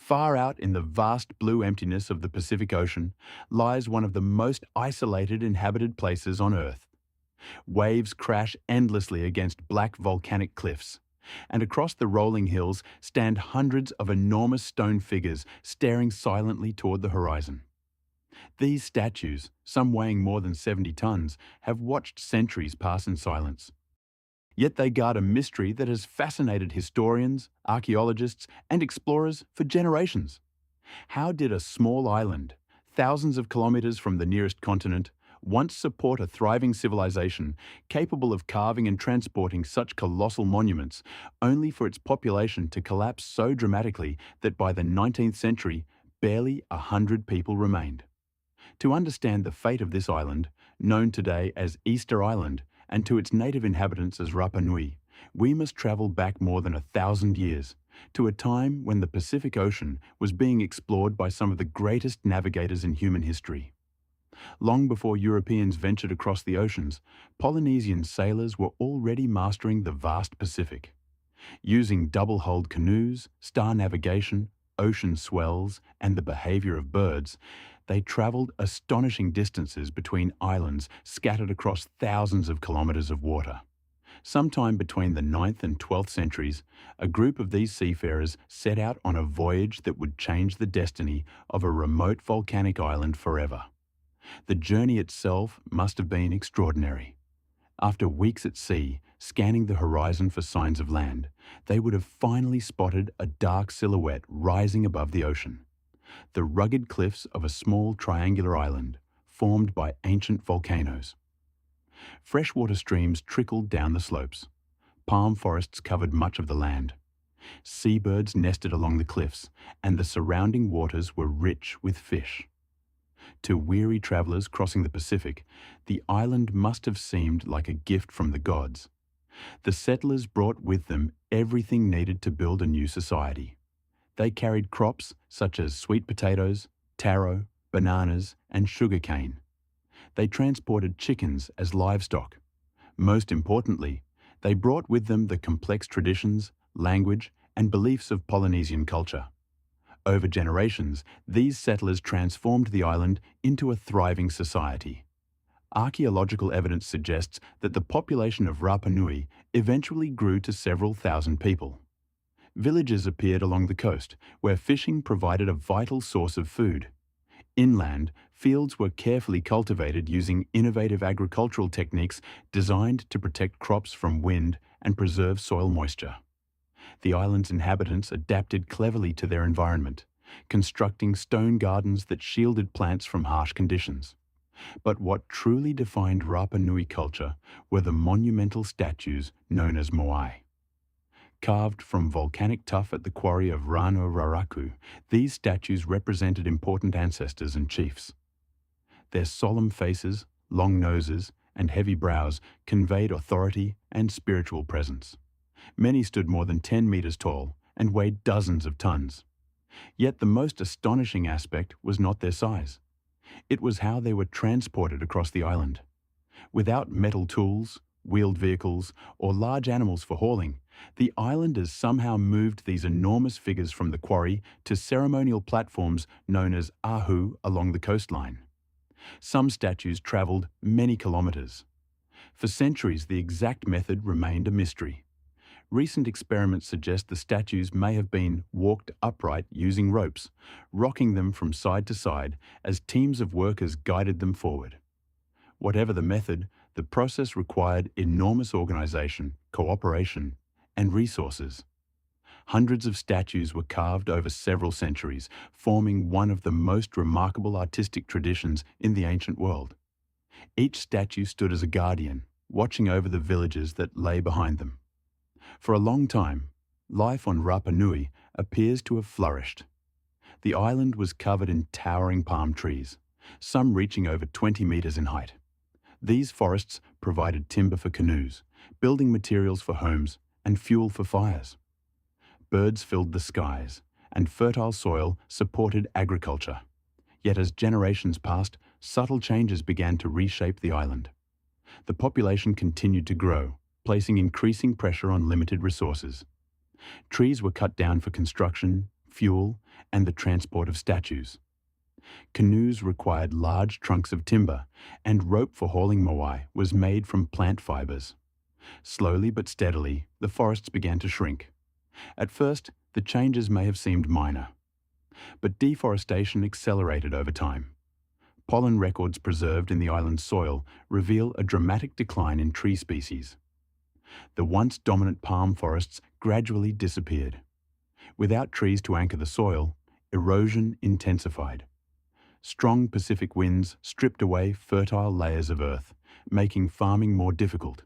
Far out in the vast blue emptiness of the Pacific Ocean lies one of the most isolated inhabited places on Earth. Waves crash endlessly against black volcanic cliffs, and across the rolling hills stand hundreds of enormous stone figures staring silently toward the horizon. These statues, some weighing more than 70 tons, have watched centuries pass in silence. Yet they guard a mystery that has fascinated historians, archaeologists, and explorers for generations. How did a small island, thousands of kilometers from the nearest continent, once support a thriving civilization capable of carving and transporting such colossal monuments, only for its population to collapse so dramatically that by the 19th century, barely 100 people remained? To understand the fate of this island, known today as Easter Island, and to its native inhabitants as Rapa Nui, we must travel back more than 1,000 years, to a time when the Pacific Ocean was being explored by some of the greatest navigators in human history. Long before Europeans ventured across the oceans, Polynesian sailors were already mastering the vast Pacific. Using double-hulled canoes, star navigation, ocean swells, and the behavior of birds, they traveled astonishing distances between islands scattered across thousands of kilometers of water. Sometime between the 9th and 12th centuries, a group of these seafarers set out on a voyage that would change the destiny of a remote volcanic island forever. The journey itself must have been extraordinary. After weeks at sea, scanning the horizon for signs of land, they would have finally spotted a dark silhouette rising above the ocean. The rugged cliffs of a small triangular island, formed by ancient volcanoes. Freshwater streams trickled down the slopes. Palm forests covered much of the land. Seabirds nested along the cliffs, and the surrounding waters were rich with fish. To weary travelers crossing the Pacific, the island must have seemed like a gift from the gods. The settlers brought with them everything needed to build a new society. They carried crops such as sweet potatoes, taro, bananas, and sugarcane. They transported chickens as livestock. Most importantly, they brought with them the complex traditions, language, and beliefs of Polynesian culture. Over generations, these settlers transformed the island into a thriving society. Archaeological evidence suggests that the population of Rapa Nui eventually grew to several thousand people. Villages appeared along the coast, where fishing provided a vital source of food. Inland, fields were carefully cultivated using innovative agricultural techniques designed to protect crops from wind and preserve soil moisture. The island's inhabitants adapted cleverly to their environment, constructing stone gardens that shielded plants from harsh conditions. But what truly defined Rapa Nui culture were the monumental statues known as Moai. Carved from volcanic tuff at the quarry of Rano Raraku, these statues represented important ancestors and chiefs. Their solemn faces, long noses, and heavy brows conveyed authority and spiritual presence. Many stood more than 10 meters tall and weighed dozens of tons. Yet the most astonishing aspect was not their size. It was how they were transported across the island. Without metal tools, wheeled vehicles, or large animals for hauling, the islanders somehow moved these enormous figures from the quarry to ceremonial platforms known as ahu along the coastline. Some statues traveled many kilometers. For centuries, the exact method remained a mystery. Recent experiments suggest the statues may have been walked upright using ropes, rocking them from side to side as teams of workers guided them forward. Whatever the method, the process required enormous organization, cooperation, and resources. Hundreds of statues were carved over several centuries, forming one of the most remarkable artistic traditions in the ancient world. Each statue stood as a guardian, watching over the villages that lay behind them. For a long time, life on Rapa Nui appears to have flourished. The island was covered in towering palm trees, some reaching over 20 meters in height. These forests provided timber for canoes, building materials for homes, and fuel for fires. Birds filled the skies, and fertile soil supported agriculture. Yet as generations passed, subtle changes began to reshape the island. The population continued to grow, placing increasing pressure on limited resources. Trees were cut down for construction, fuel, and the transport of statues. Canoes required large trunks of timber, and rope for hauling moai was made from plant fibers. Slowly but steadily, the forests began to shrink. At first, the changes may have seemed minor, but deforestation accelerated over time. Pollen records preserved in the island's soil reveal a dramatic decline in tree species. The once dominant palm forests gradually disappeared. Without trees to anchor the soil, erosion intensified. Strong Pacific winds stripped away fertile layers of earth, making farming more difficult.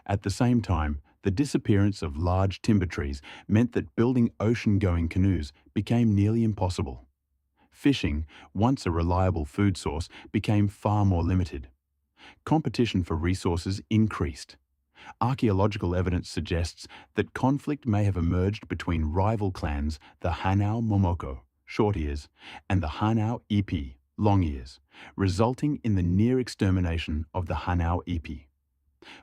At the same time, the disappearance of large timber trees meant that building ocean-going canoes became nearly impossible. Fishing, once a reliable food source, became far more limited. Competition for resources increased. Archaeological evidence suggests that conflict may have emerged between rival clans, the Hanau Momoko, short ears, and the Hanau Ipi, long ears, resulting in the near extermination of the Hanau Ipi.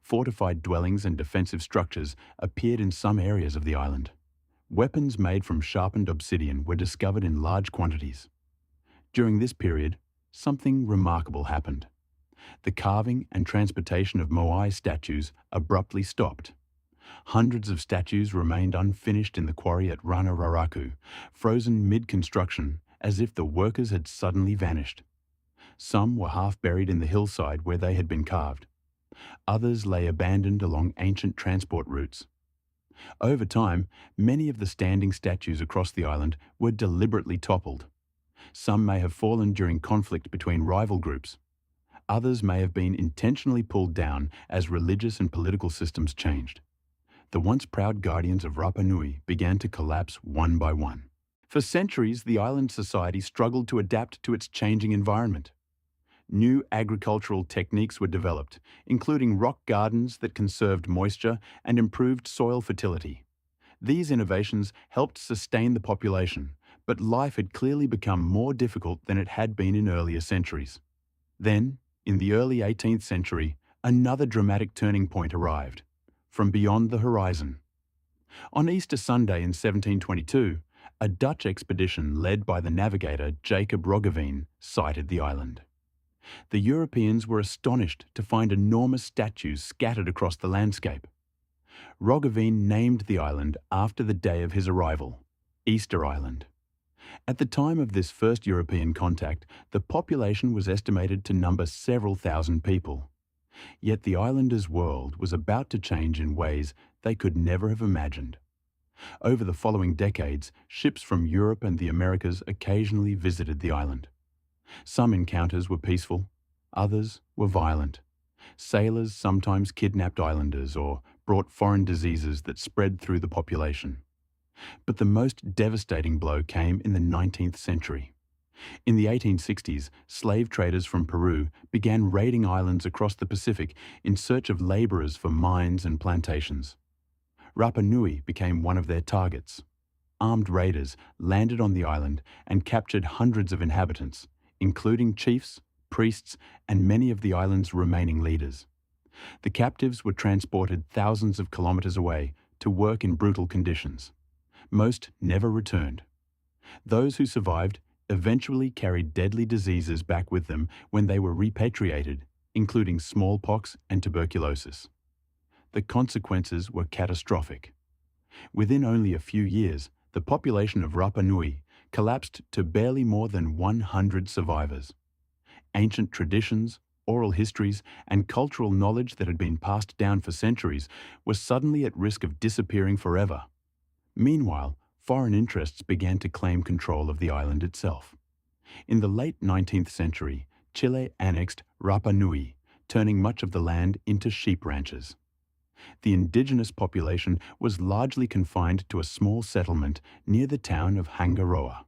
Fortified dwellings and defensive structures appeared in some areas of the island. Weapons made from sharpened obsidian were discovered in large quantities. During this period, something remarkable happened. The carving and transportation of Moai statues abruptly stopped. Hundreds of statues remained unfinished in the quarry at Rana Raraku, frozen mid-construction as if the workers had suddenly vanished. Some were half buried in the hillside where they had been carved. Others lay abandoned along ancient transport routes. Over time, many of the standing statues across the island were deliberately toppled. Some may have fallen during conflict between rival groups. Others may have been intentionally pulled down as religious and political systems changed. The once proud guardians of Rapa Nui began to collapse one by one. For centuries, the island society struggled to adapt to its changing environment. New agricultural techniques were developed, including rock gardens that conserved moisture and improved soil fertility. These innovations helped sustain the population, but life had clearly become more difficult than it had been in earlier centuries. Then, in the early 18th century, another dramatic turning point arrived, from beyond the horizon. On Easter Sunday in 1722, a Dutch expedition led by the navigator Jacob Roggeveen sighted the island. The Europeans were astonished to find enormous statues scattered across the landscape. Roggeveen named the island after the day of his arrival, Easter Island. At the time of this first European contact, the population was estimated to number several thousand people. Yet the islanders' world was about to change in ways they could never have imagined. Over the following decades, ships from Europe and the Americas occasionally visited the island. Some encounters were peaceful, others were violent. Sailors sometimes kidnapped islanders or brought foreign diseases that spread through the population. But the most devastating blow came in the 19th century. In the 1860s, slave traders from Peru began raiding islands across the Pacific in search of laborers for mines and plantations. Rapa Nui became one of their targets. Armed raiders landed on the island and captured hundreds of inhabitants, including chiefs, priests, and many of the island's remaining leaders. The captives were transported thousands of kilometers away to work in brutal conditions. Most never returned. Those who survived eventually carried deadly diseases back with them when they were repatriated, including smallpox and tuberculosis. The consequences were catastrophic. Within only a few years, the population of Rapa Nui collapsed to barely more than 100 survivors. Ancient traditions, oral histories, and cultural knowledge that had been passed down for centuries were suddenly at risk of disappearing forever. Meanwhile, foreign interests began to claim control of the island itself. In the late 19th century, Chile annexed Rapa Nui, turning much of the land into sheep ranches. The indigenous population was largely confined to a small settlement near the town of Hangaroa.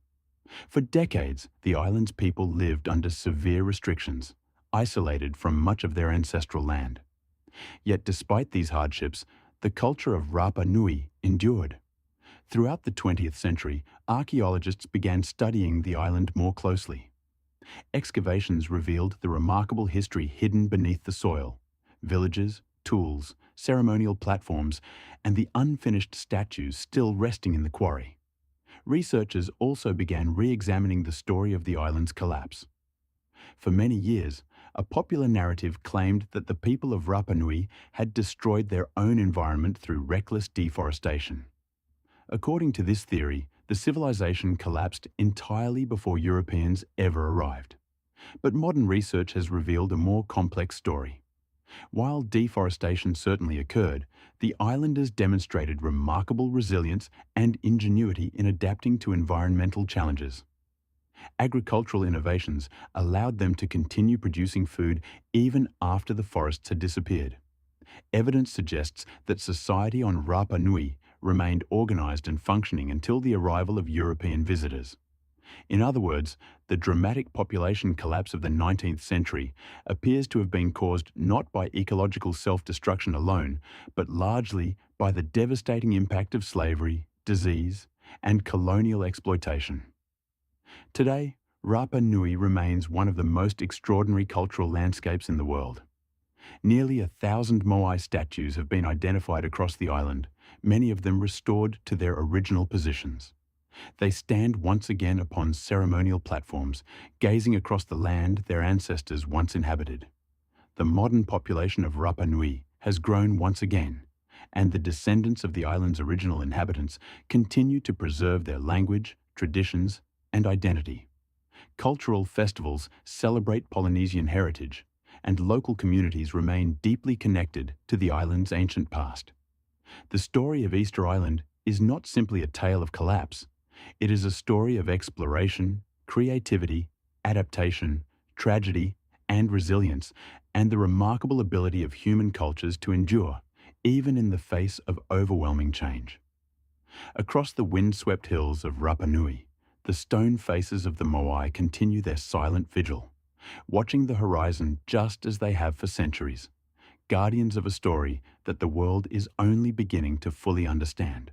For decades, the island's people lived under severe restrictions, isolated from much of their ancestral land. Yet despite these hardships, the culture of Rapa Nui endured. Throughout the 20th century, archaeologists began studying the island more closely. Excavations revealed the remarkable history hidden beneath the soil: villages, tools, ceremonial platforms, and the unfinished statues still resting in the quarry. researchers also began re-examining the story of the island's collapse. For many years, a popular narrative claimed that the people of Rapa Nui had destroyed their own environment through reckless deforestation. According to this theory, the civilization collapsed entirely before Europeans ever arrived. But modern research has revealed a more complex story. While deforestation certainly occurred, the islanders demonstrated remarkable resilience and ingenuity in adapting to environmental challenges. Agricultural innovations allowed them to continue producing food even after the forests had disappeared. Evidence suggests that society on Rapa Nui remained organized and functioning until the arrival of European visitors. In other words, the dramatic population collapse of the 19th century appears to have been caused not by ecological self-destruction alone, but largely by the devastating impact of slavery, disease, and colonial exploitation. Today, Rapa Nui remains one of the most extraordinary cultural landscapes in the world. Nearly 1,000 Moai statues have been identified across the island, many of them restored to their original positions. They stand once again upon ceremonial platforms, gazing across the land their ancestors once inhabited. The modern population of Rapa Nui has grown once again, and the descendants of the island's original inhabitants continue to preserve their language, traditions, and identity. Cultural festivals celebrate Polynesian heritage, and local communities remain deeply connected to the island's ancient past. The story of Easter Island is not simply a tale of collapse. It is a story of exploration, creativity, adaptation, tragedy, and resilience, and the remarkable ability of human cultures to endure, even in the face of overwhelming change. Across the windswept hills of Rapa Nui, the stone faces of the Moai continue their silent vigil, watching the horizon just as they have for centuries, guardians of a story that the world is only beginning to fully understand.